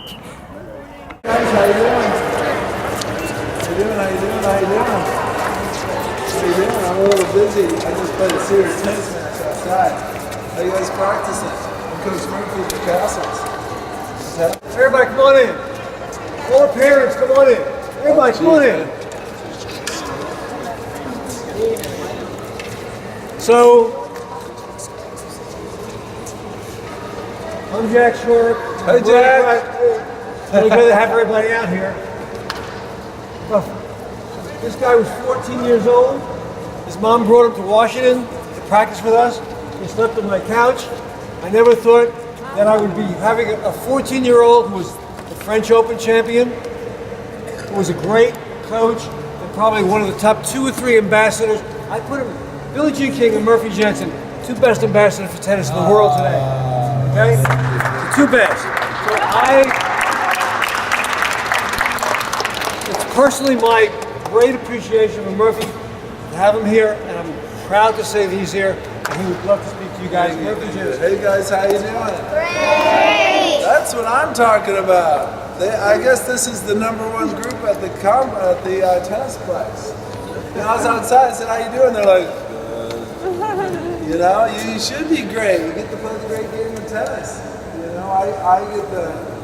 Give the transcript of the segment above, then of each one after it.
Guys, how you doing? How you doing? I'm a little busy. I just played a serious tennis match outside. How you guys practicing? I'm Coach Murphy at the Castles. Everybody come on in. All parents, come on in. Everybody come on in. So, I'm Jack Schore. Hey, Jack. We're good to have everybody out here. This guy was 14 years old. His mom brought him to Washington to practice with us. He slept on my couch. I never thought that I would be having a 14-year-old who was the French Open champion, who was a great coach, and probably one of the top 2 or 3 ambassadors. I put him, Billie Jean King and Murphy Jensen, 2 best ambassadors for tennis in the world today. Okay? The 2 best. So it's personally my great appreciation for Murphy to have him here, and I'm proud to say that he's here, and he would love to speak to you guys. Murphy Jensen. Hey guys, how you doing? Great! That's what I'm talking about. I guess this is the #1 group at the TennisPlex. And I was outside, I said, how you doing? They're like, you know, you should be great. You get to play the great game of tennis. You know, I get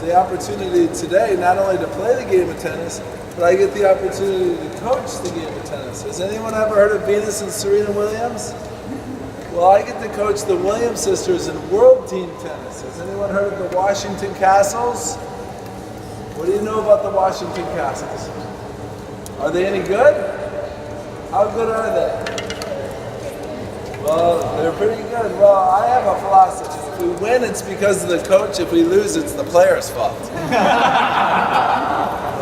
the opportunity today not only to play the game of tennis, but I get the opportunity to coach the game of tennis. Has anyone ever heard of Venus and Serena Williams? Well, I get to coach the Williams sisters in world team tennis. Has anyone heard of the Washington Castles? What do you know about the Washington Castles? Are they any good? How good are they? Well, they're pretty good. Well, I have a philosophy. If we win, it's because of the coach. If we lose, it's the player's fault.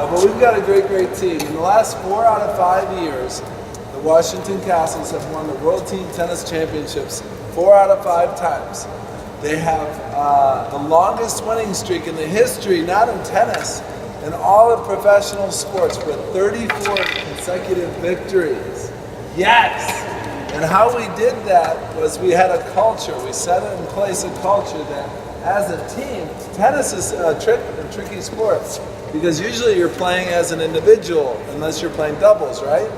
But we've got a great, great team. In the last 4 out of 5 years, the Washington Castles have won the World Team Tennis Championships 4 out of 5 times. They have the longest winning streak in the history, not in tennis, in all of professional sports, with 34 consecutive victories. Yes! And how we did that was we had a culture. We set in place a culture that, as a team, tennis is a tricky sport, because usually you're playing as an individual, unless you're playing doubles, right?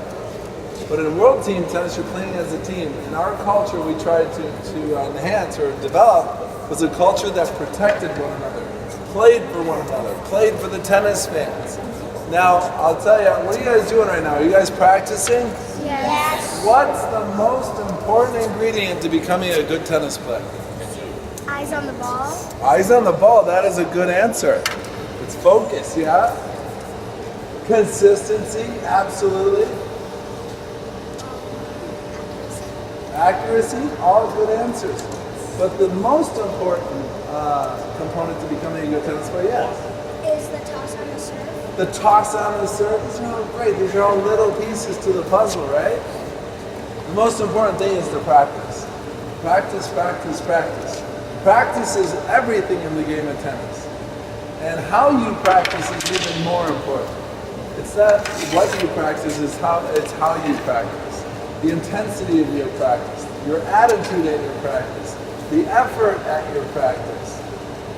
But in world team tennis, you're playing as a team. In our culture, we tried to enhance or develop was a culture that protected one another, played for one another, played for the tennis fans. Now, I'll tell you, what are you guys doing right now? Are you guys practicing? Yes. What's the most important ingredient to becoming a good tennis player? Eyes on the ball. Eyes on the ball, that is a good answer. It's focus, yeah? Consistency, absolutely. Accuracy, all good answers. But the most important component to becoming a good tennis player, yes? Is the toss on the serve. The toss on the serve, these are all great. These are all little pieces to the puzzle, right? The most important thing is to practice. Practice, practice, practice. Practice is everything in the game of tennis. And how you practice is even more important. It's not what you practice, it's how you practice. The intensity of your practice, your attitude at your practice, the effort at your practice.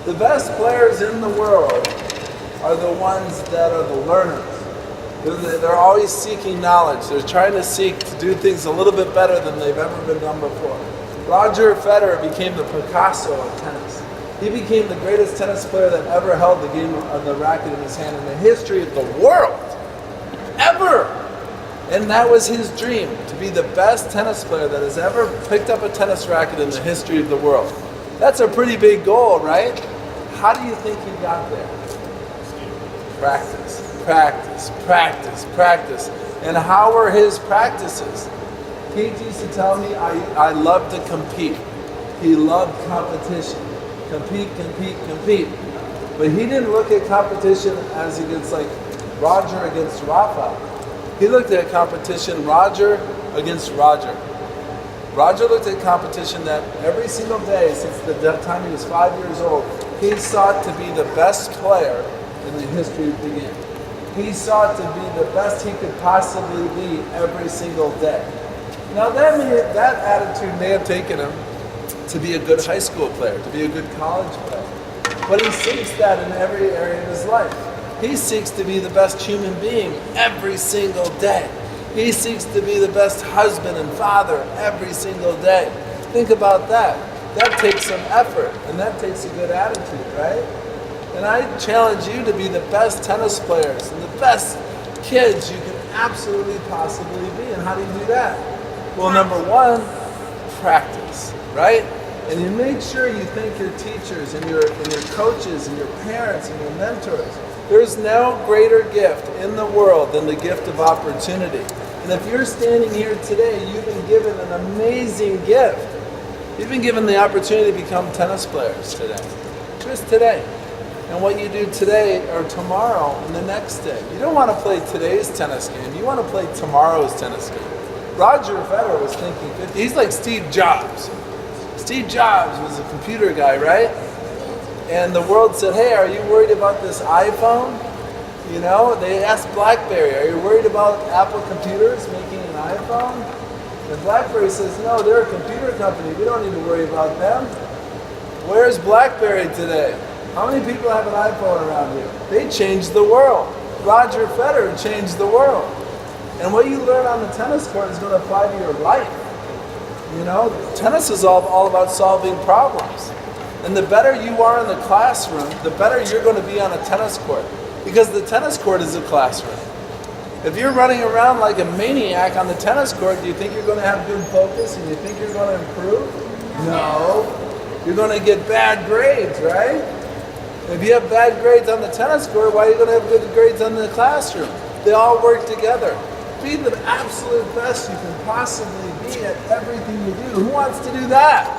The best players in the world are the ones that are the learners. They're always seeking knowledge. They're trying to seek to do things a little bit better than they've ever been done before. Roger Federer became the Picasso of tennis. He became the greatest tennis player that ever held the game of the racket in his hand in the history of the world. Ever! And that was his dream, to be the best tennis player that has ever picked up a tennis racket in the history of the world. That's a pretty big goal, right? How do you think he got there? Practice, practice, practice, practice. And how were his practices? Pete used to tell me, I love to compete. He loved competition. Compete, compete, compete. But he didn't look at competition as against like Roger against Rafa. He looked at competition Roger against Roger. Roger looked at competition that every single day since the time he was 5 years old, he sought to be the best player in the history of the game. He sought to be the best he could possibly be every single day. Now that attitude may have taken him to be a good high school player, to be a good college player. But he seeks that in every area of his life. He seeks to be the best human being every single day. He seeks to be the best husband and father every single day. Think about that. That takes some effort, and that takes a good attitude, right? And I challenge you to be the best tennis players and the best kids you can absolutely possibly be. And how do you do that? Well, number one, practice, right? And you make sure you thank your teachers and your coaches and your parents and your mentors. There's no greater gift in the world than the gift of opportunity. And if you're standing here today, you've been given an amazing gift. You've been given the opportunity to become tennis players today. Just today. And what you do today or tomorrow and the next day. You don't want to play today's tennis game. You want to play tomorrow's tennis game. Roger Federer was thinking 50. He's like Steve Jobs. Steve Jobs was a computer guy, right? And the world said, hey, are you worried about this iPhone? You know, they asked BlackBerry, are you worried about Apple computers making an iPhone? And BlackBerry says, no, they're a computer company. We don't need to worry about them. Where's BlackBerry today? How many people have an iPhone around here? They changed the world. Roger Federer changed the world. And what you learn on the tennis court is going to apply to your life. You know, tennis is all about solving problems. And the better you are in the classroom, the better you're going to be on a tennis court. Because the tennis court is a classroom. If you're running around like a maniac on the tennis court, do you think you're going to have good focus and you think you're going to improve? No. You're going to get bad grades, right? If you have bad grades on the tennis court, why are you going to have good grades on the classroom? They all work together. Be the absolute best you can possibly be at everything you do. Who wants to do that?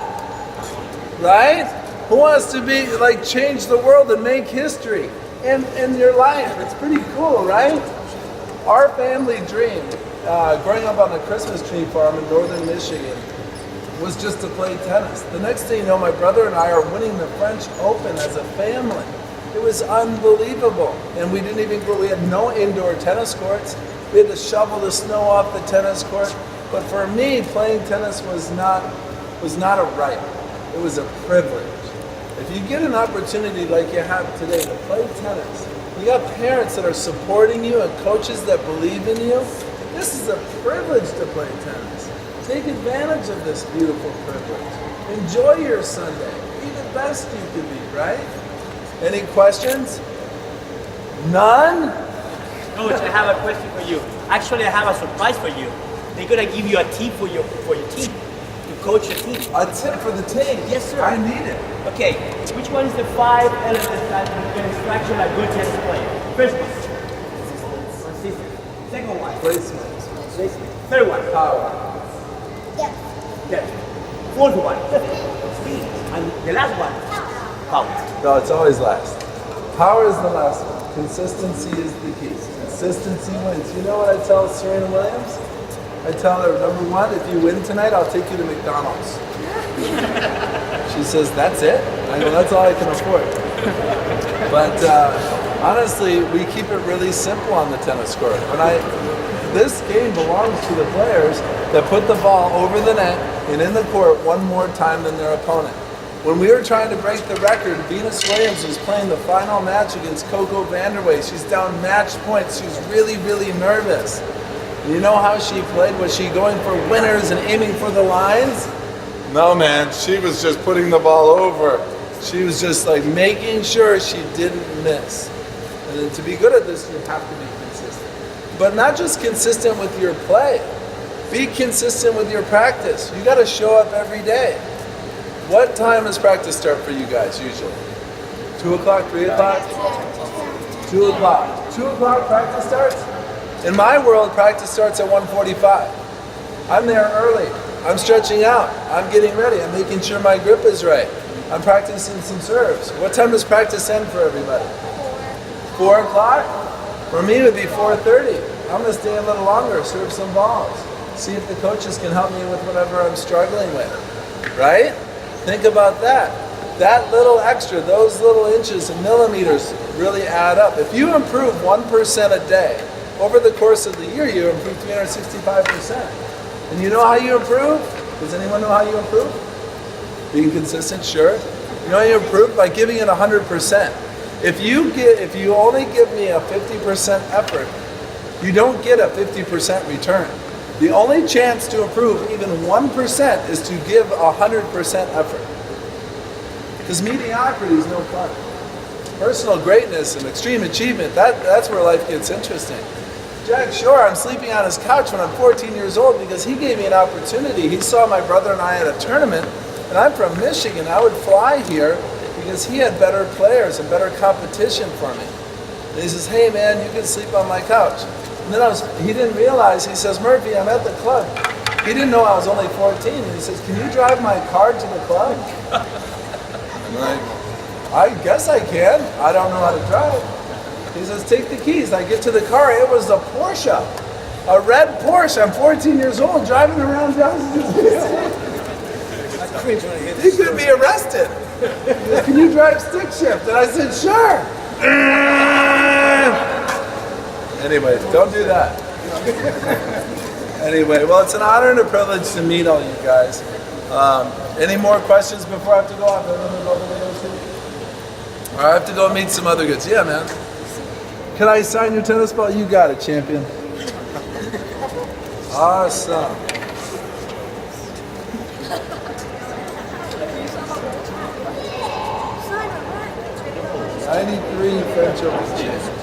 Right? Who wants to be like change the world and make history in your life? It's pretty cool, right? Our family dream, growing up on the Christmas tree farm in northern Michigan, was just to play tennis. The next thing you know, my brother and I are winning the French Open as a family. It was unbelievable. And we had no indoor tennis courts. We had to shovel the snow off the tennis court. But for me, playing tennis was not a right. It was a privilege. If you get an opportunity like you have today to play tennis, you got parents that are supporting you and coaches that believe in you, this is a privilege to play tennis. Take advantage of this beautiful privilege. Enjoy your Sunday. Be the best you can be, right? Any questions? None? Coach, I have a question for you. Actually, I have a surprise for you. They're gonna give you a tip for your team, to coach your team. A tip for the team? Yes, sir. I need it. Okay, which one is the 5 elements that can extract a good tennis player? First one, consistency. Second one, Placement. placement. Third one, Power. Yes. depth. Fourth one, speed. And the last one, power. No, it's always last. Power is the last one. Consistency is the key. Consistency wins. You know what I tell Serena Williams? I tell her, number one, if you win tonight, I'll take you to McDonald's. She says, that's it? I go, that's all I can afford. But honestly, we keep it really simple on the tennis court. This game belongs to the players that put the ball over the net and in the court one more time than their opponent. When we were trying to break the record, Venus Williams was playing the final match against Coco Vanderway. She's down match points. She was really, really nervous. And you know how she played? Was she going for winners and aiming for the lines? No, man. She was just putting the ball over. She was just like making sure she didn't miss. And then to be good at this, you have to be consistent. But not just consistent with your play. Be consistent with your practice. You got to show up every day. What time does practice start for you guys usually? 2 o'clock, 3 o'clock? 2 o'clock. 2 o'clock practice starts? In my world, practice starts at 1:45. I'm there early. I'm stretching out. I'm getting ready. I'm making sure my grip is right. I'm practicing some serves. What time does practice end for everybody? 4 o'clock? For me, it would be 4:30. I'm going to stay a little longer, serve some balls. See if the coaches can help me with whatever I'm struggling with. Right? Think about that. That little extra, those little inches and millimeters really add up. If you improve 1% a day, over the course of the year, you improve 365%. And you know how you improve? Does anyone know how you improve? Being consistent, sure. You know how you improve? By giving it 100%. If you only give me a 50% effort, you don't get a 50% return. The only chance to improve even 1% is to give 100% effort. Because mediocrity is no fun. Personal greatness and extreme achievement, that's where life gets interesting. Jack Schore, I'm sleeping on his couch when I'm 14 years old because he gave me an opportunity. He saw my brother and I at a tournament, and I'm from Michigan. I would fly here because he had better players and better competition for me. And he says, hey man, you can sleep on my couch. And then he didn't realize, he says, Murphy, I'm at the club. He didn't know I was only 14. And he says, can you drive my car to the club? I'm like, I guess I can. I don't know how to drive. He says, take the keys. I get to the car. It was a Porsche. A red Porsche. I'm 14 years old driving around Johnson. He could be arrested. He says, can you drive stick shift? And I said, sure. Anyway, don't do that. Anyway, well, it's an honor and a privilege to meet all you guys. Any more questions before I have to go on? Or I have to go meet some other goods. Yeah, man. Can I sign your tennis ball? You got it, champion. Awesome. 93 French Open champion.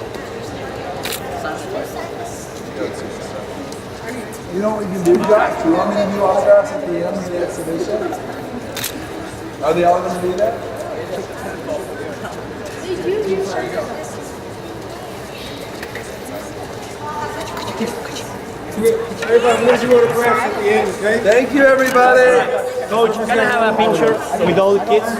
You know what we can do, Josh? Do you want me to do autographs at the end of the exhibition? Are they all going to be there? Everybody, here's your autographs at the end, okay? Thank you, everybody. Coach, can I have a picture with all the kids?